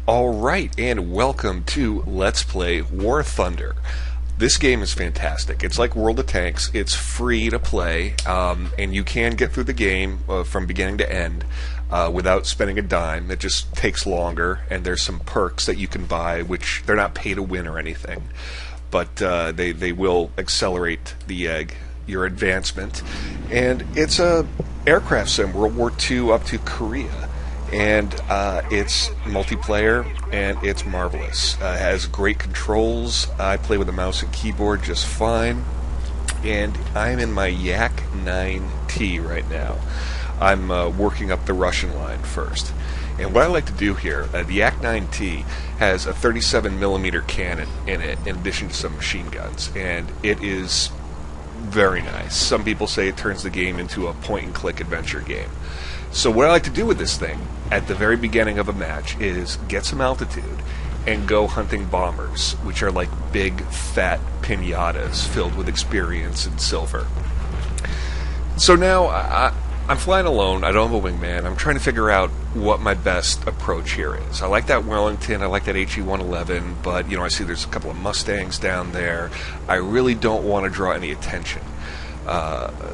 Alright, and welcome to Let's Play War Thunder. This game is fantastic. It's like World of Tanks. It's free to play, and you can get through the game from beginning to end without spending a dime. It just takes longer, and there's some perks that you can buy, which they're not pay to win or anything, but they will accelerate your advancement. And it's a aircraft sim, World War II up to Korea. And it's multiplayer, and it's marvelous. It has great controls. I play with a mouse and keyboard just fine. And I'm in my Yak 9T right now. I'm working up the Russian line first. And what I like to do here, the Yak 9T has a 37mm cannon in it, in addition to some machine guns. And it is very nice. Some people say it turns the game into a point-and-click adventure game. So what I like to do with this thing at the very beginning of a match is get some altitude and go hunting bombers, which are like big, fat piñatas filled with experience and silver. So now I'm flying alone. I don't have a wingman. I'm trying to figure out what my best approach here is. I like that Wellington. I like that HE-111, but I see there's a couple of Mustangs down there. I really don't want to draw any attention.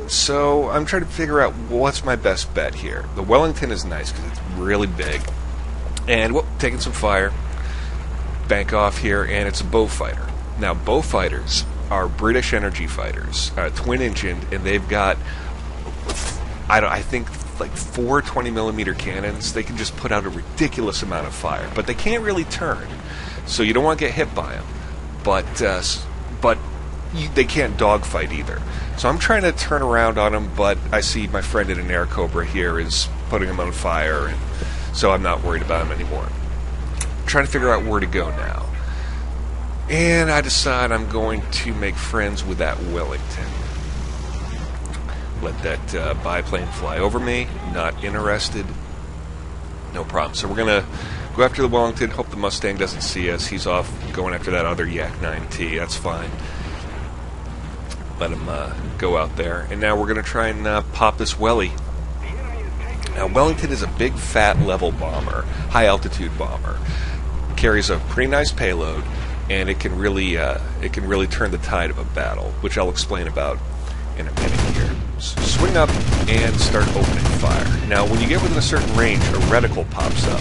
So I'm trying to figure out what's my best bet here. The Wellington is nice because it's really big. And, taking some fire. Bank off here, and it's a bow fighter. Now, bow fighters are British energy fighters, twin-engined, and they've got, I think, like 4 20mm cannons. They can just put out a ridiculous amount of fire, but they can't really turn, so you don't want to get hit by them. But they can't dogfight either. So I'm trying to turn around on them, but I see my friend in an Air Cobra here is putting them on fire, and so I'm not worried about them anymore. I'm trying to figure out where to go now. And I decide I'm going to make friends with that Wellington. Let that biplane fly over me. Not interested. No problem. So we're going to go after the Wellington, hope the Mustang doesn't see us. He's off going after that other Yak 9T. That's fine. Let him go out there. And now we're going to try and pop this Welly. Now, Wellington is a big, fat, level bomber, high-altitude bomber. Carries a pretty nice payload, and it can really turn the tide of a battle, which I'll explain about in a minute here. So swing up and start opening fire. Now, when you get within a certain range, a reticle pops up,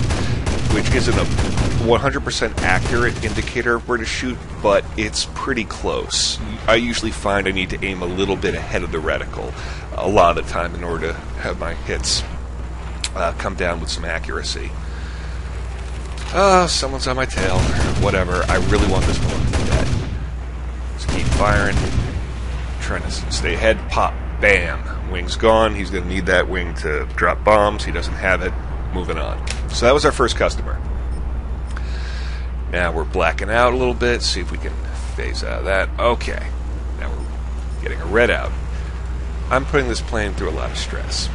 which isn't a 100% accurate indicator of where to shoot, but it's pretty close. I usually find I need to aim a little bit ahead of the reticle a lot of the time in order to have my hits come down with some accuracy. Someone's on my tail. Whatever. I really want this one to dead. Just keep firing. Trying to stay ahead. Pop. Bam. Wing's gone. He's going to need that wing to drop bombs. He doesn't have it. Moving on. So that was our first customer. Now we're blacking out a little bit. See if we can phase out of that. Okay. Now we're getting a red out. I'm putting this plane through a lot of stress.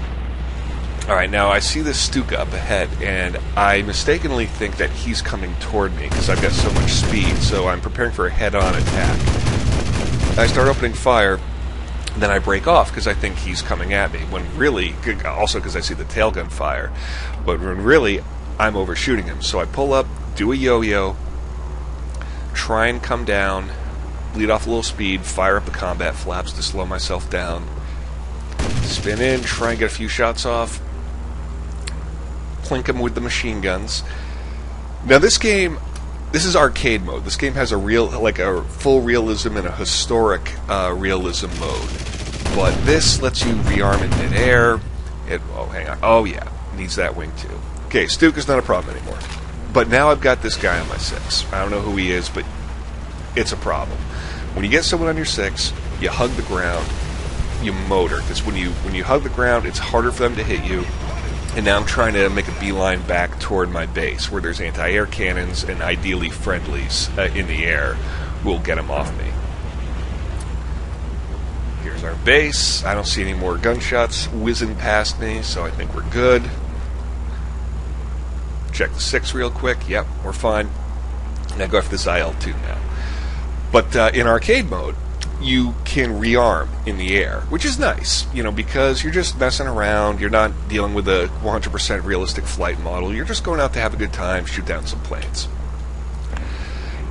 Alright, now I see this Stuka up ahead, and I mistakenly think that he's coming toward me because I've got so much speed, so I'm preparing for a head-on attack. I start opening fire, then I break off because I think he's coming at me, when really, also because I see the tailgun fire, but when really, I'm overshooting him. So I pull up, do a yo-yo, try and come down, bleed off a little speed, fire up the combat flaps to slow myself down, spin in, try and get a few shots off, plink him with the machine guns. Now this is arcade mode. This game has a full realism and a historic realism mode. But this lets you rearm in midair. Hang on. Oh yeah, needs that wing too. Okay, Stuka's not a problem anymore. But now I've got this guy on my 6. I don't know who he is, but it's a problem. When you get someone on your 6, you hug the ground, you motor. Because when you hug the ground, it's harder for them to hit you. And now I'm trying to make a beeline back toward my base, where there's anti-air cannons and ideally friendlies in the air who will get them off me. Here's our base. I don't see any more gunshots whizzing past me, so I think we're good. Check the 6 real quick. Yep, we're fine. Now go after this IL-2 now. But in arcade mode, you can rearm in the air, which is nice, because you're just messing around. You're not dealing with a 100% realistic flight model. You're just going out to have a good time, shoot down some planes.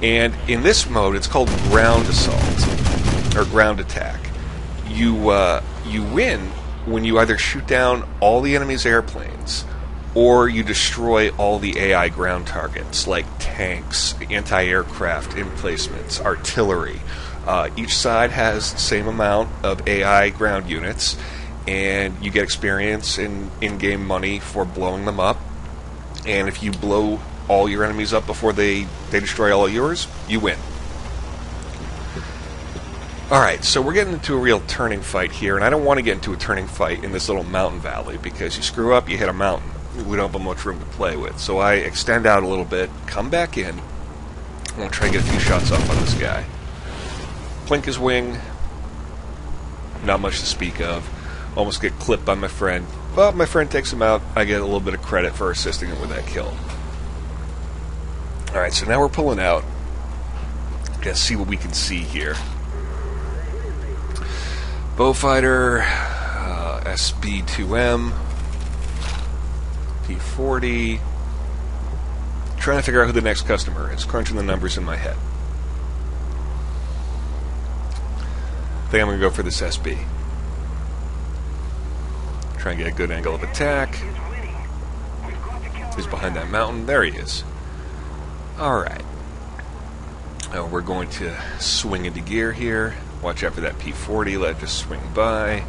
And in this mode, it's called ground assault, or ground attack. You win when you either shoot down all the enemy's airplanes, or you destroy all the AI ground targets, like tanks, anti-aircraft emplacements, artillery. Each side has the same amount of AI ground units, and you get experience in in-game money for blowing them up. And if you blow all your enemies up before they destroy all of yours, you win. Alright, so we're getting into a real turning fight here, and I don't want to get into a turning fight in this little mountain valley, because you screw up, you hit a mountain. We don't have much room to play with. So I extend out a little bit, come back in, I'm going to try and get a few shots off on this guy. Plink his wing, not much to speak of. Almost get clipped by my friend, but my friend takes him out. I get a little bit of credit for assisting him with that kill. Alright, so now we're pulling out. Let's see what we can see here. Bowfighter, SB2M, P40. Trying to figure out who the next customer is, crunching the numbers in my head. I think I'm going to go for this SB. Try and get a good angle of attack. He's behind that mountain. There he is. Alright. Now we're going to swing into gear here. Watch out for that P40. Let it just swing by.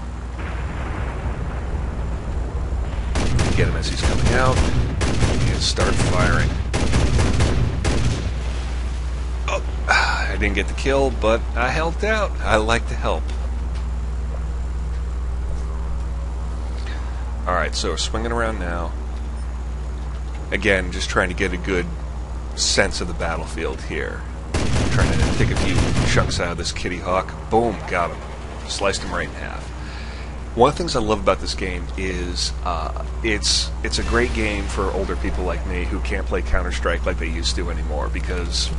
Get him as he's coming out. And start firing. Oh, I didn't get the kill, but I helped out. I like to help. Alright, so swinging around now. Again, just trying to get a good sense of the battlefield here. Trying to take a few chunks out of this Kitty Hawk. Boom, got him. Sliced him right in half. One of the things I love about this game is it's a great game for older people like me who can't play Counter-Strike like they used to anymore, because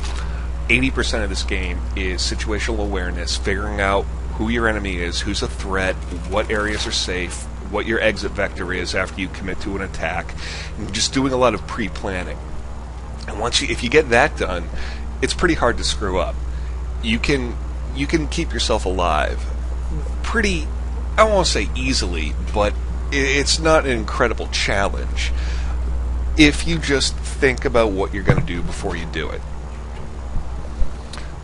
80% of this game is situational awareness, figuring out who your enemy is, who's a threat, what areas are safe, what your exit vector is after you commit to an attack, and just doing a lot of pre-planning. And if you get that done, it's pretty hard to screw up. You can keep yourself alive pretty, I won't say easily, but it's not an incredible challenge if you just think about what you're going to do before you do it.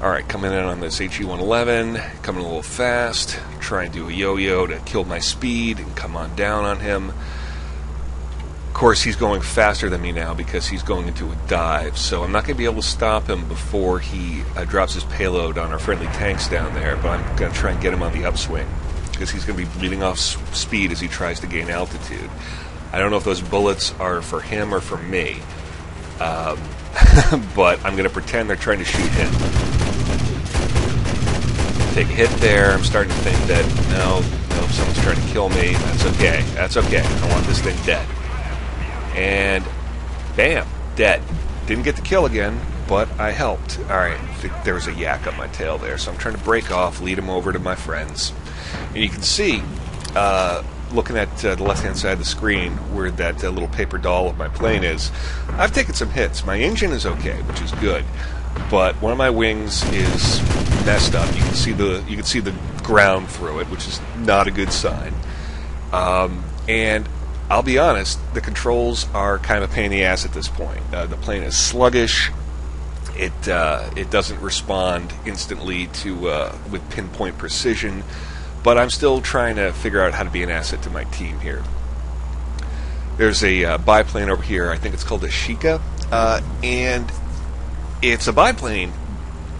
Alright, coming in on this HE-111, coming a little fast, try and do a yo-yo to kill my speed and come on down on him. Of course, he's going faster than me now because he's going into a dive, so I'm not going to be able to stop him before he drops his payload on our friendly tanks down there, but I'm going to try and get him on the upswing, because he's going to be bleeding off speed as he tries to gain altitude. I don't know if those bullets are for him or for me, but I'm going to pretend they're trying to shoot him. Take a hit there. I'm starting to think that, no, if someone's trying to kill me, that's okay. I want this thing dead. And bam, dead. Didn't get the kill again, but I helped. Alright, I think there was a yak up my tail there, so I'm trying to break off, lead him over to my friends. And you can see, looking at the left-hand side of the screen, where that little paper doll of my plane is, I've taken some hits. My engine is okay, which is good, but one of my wings is messed up. You can see the ground through it, which is not a good sign. And I'll be honest, the controls are kind of a pain in the ass at this point. The plane is sluggish. It doesn't respond instantly to with pinpoint precision, but I'm still trying to figure out how to be an asset to my team here. There's a biplane over here. I think it's called a Sheikah, and it's a biplane,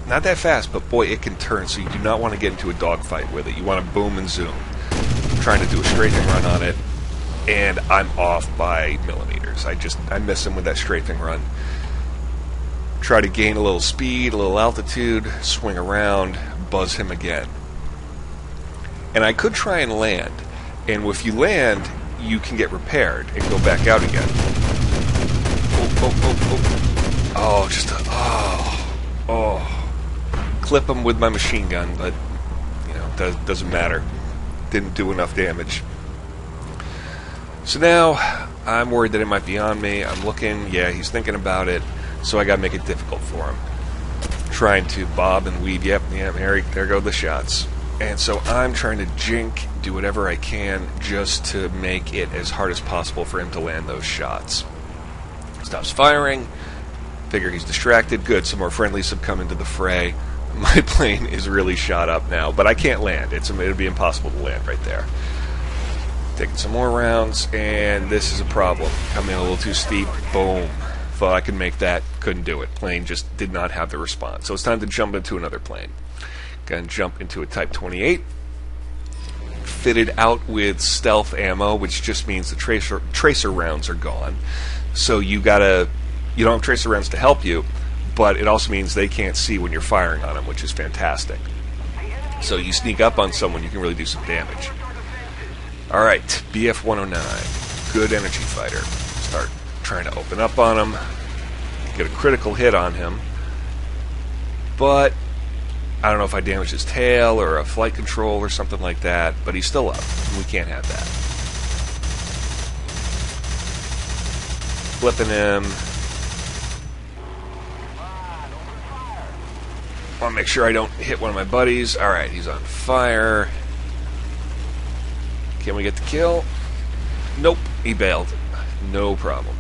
not that fast, but boy, it can turn, so you do not want to get into a dogfight with it. You want to boom and zoom. I'm trying to do a strafing run on it, and I'm off by millimeters. I miss him with that strafing run. Try to gain a little speed, a little altitude, swing around, buzz him again. And I could try and land, and if you land, you can get repaired and go back out again. Clip him with my machine gun, but Doesn't matter. Didn't do enough damage. So now I'm worried that it might be on me. I'm looking. Yeah, he's thinking about it. So I got to make it difficult for him. Trying to bob and weave. Yep, there go the shots. And so I'm trying to jink, do whatever I can just to make it as hard as possible for him to land those shots. Stops firing. Figure he's distracted. Good, some more friendlies have come into the fray. My plane is really shot up now, but I can't land. It'll be impossible to land right there. Taking some more rounds, and this is a problem. Coming in a little too steep. Boom. Thought I could make that. Couldn't do it. Plane just did not have the response. So it's time to jump into another plane. Gonna jump into a Type 28. Fitted out with stealth ammo, which just means the tracer rounds are gone. So you don't have tracer rounds to help you, but it also means they can't see when you're firing on them, which is fantastic. So you sneak up on someone, you can really do some damage. Alright, BF-109. Good energy fighter. Start trying to open up on him. Get a critical hit on him. But I don't know if I damaged his tail or a flight control or something like that, but he's still up. We can't have that. Flipping him. I want to make sure I don't hit one of my buddies. Alright, he's on fire. Can we get the kill? Nope, he bailed. No problem.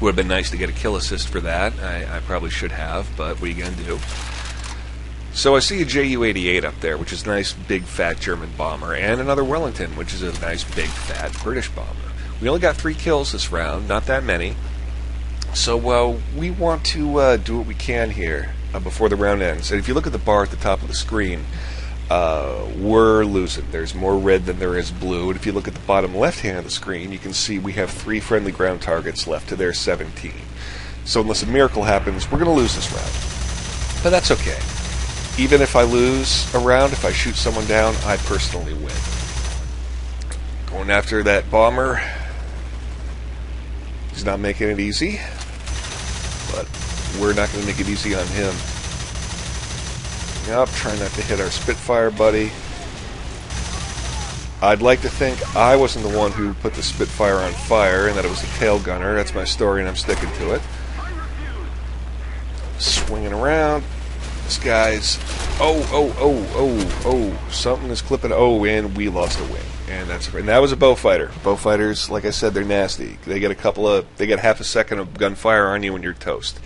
Would have been nice to get a kill assist for that. I probably should have, but what are you going to do? So I see a Ju-88 up there, which is a nice, big, fat German bomber, and another Wellington, which is a nice, big, fat British bomber. We only got 3 kills this round, not that many. So we want to do what we can here before the round ends. And if you look at the bar at the top of the screen, we're losing. There's more red than there is blue. And if you look at the bottom left hand of the screen, you can see we have 3 friendly ground targets left to their 17. So unless a miracle happens, we're going to lose this round. But that's okay. Even if I lose a round, if I shoot someone down, I personally win. Going after that bomber. He's not making it easy. But we're not going to make it easy on him. Yep, trying not to hit our Spitfire buddy. I'd like to think I wasn't the one who put the Spitfire on fire and that it was the tail gunner. That's my story and I'm sticking to it. Swinging around. This guy's... Oh, something is clipping... Oh, and we lost a wing. And that was a bow fighter. Bow fighters, like I said, they're nasty. They get half a second of gunfire on you and you're toast.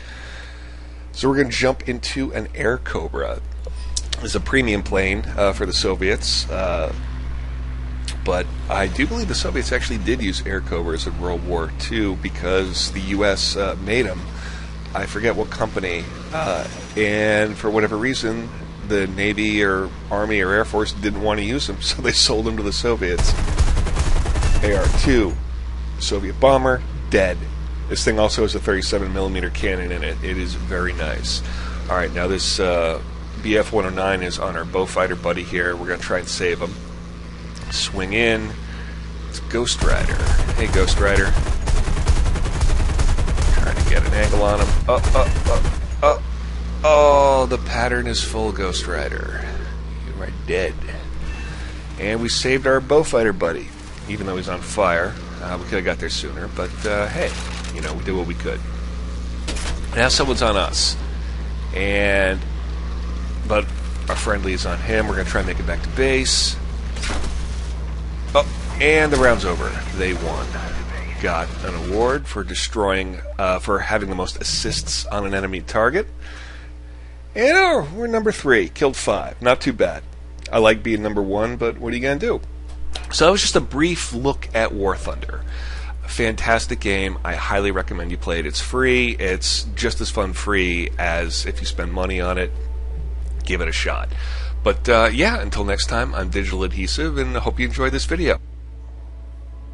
So we're going to jump into an Air Cobra. It's a premium plane for the Soviets. But I do believe the Soviets actually did use Air Cobras in World War II because the U.S. made them. I forget what company, and for whatever reason, the Navy or Army or Air Force didn't want to use them, so they sold them to the Soviets. AR-2, Soviet bomber, dead. This thing also has a 37mm cannon in it. It is very nice. Alright, now this BF-109 is on our bow fighter buddy here. We're going to try and save him. Swing in. It's Ghost Rider. Hey, Ghost Rider. Trying to get an angle on him. Oh, the pattern is full, Ghost Rider. You are dead. And we saved our bow fighter buddy, even though he's on fire. We could have got there sooner, but hey, we did what we could. Now someone's on us, but our friendly is on him. We're gonna try and make it back to base. Oh, and the round's over. They won. Got an award for for having the most assists on an enemy target. And we're number 3, killed 5. Not too bad. I like being number 1, but what are you going to do? So that was just a brief look at War Thunder. A fantastic game. I highly recommend you play it. It's free. It's just as fun free as if you spend money on it. Give it a shot. But yeah, until next time, I'm DigitalAdhesive, and I hope you enjoyed this video.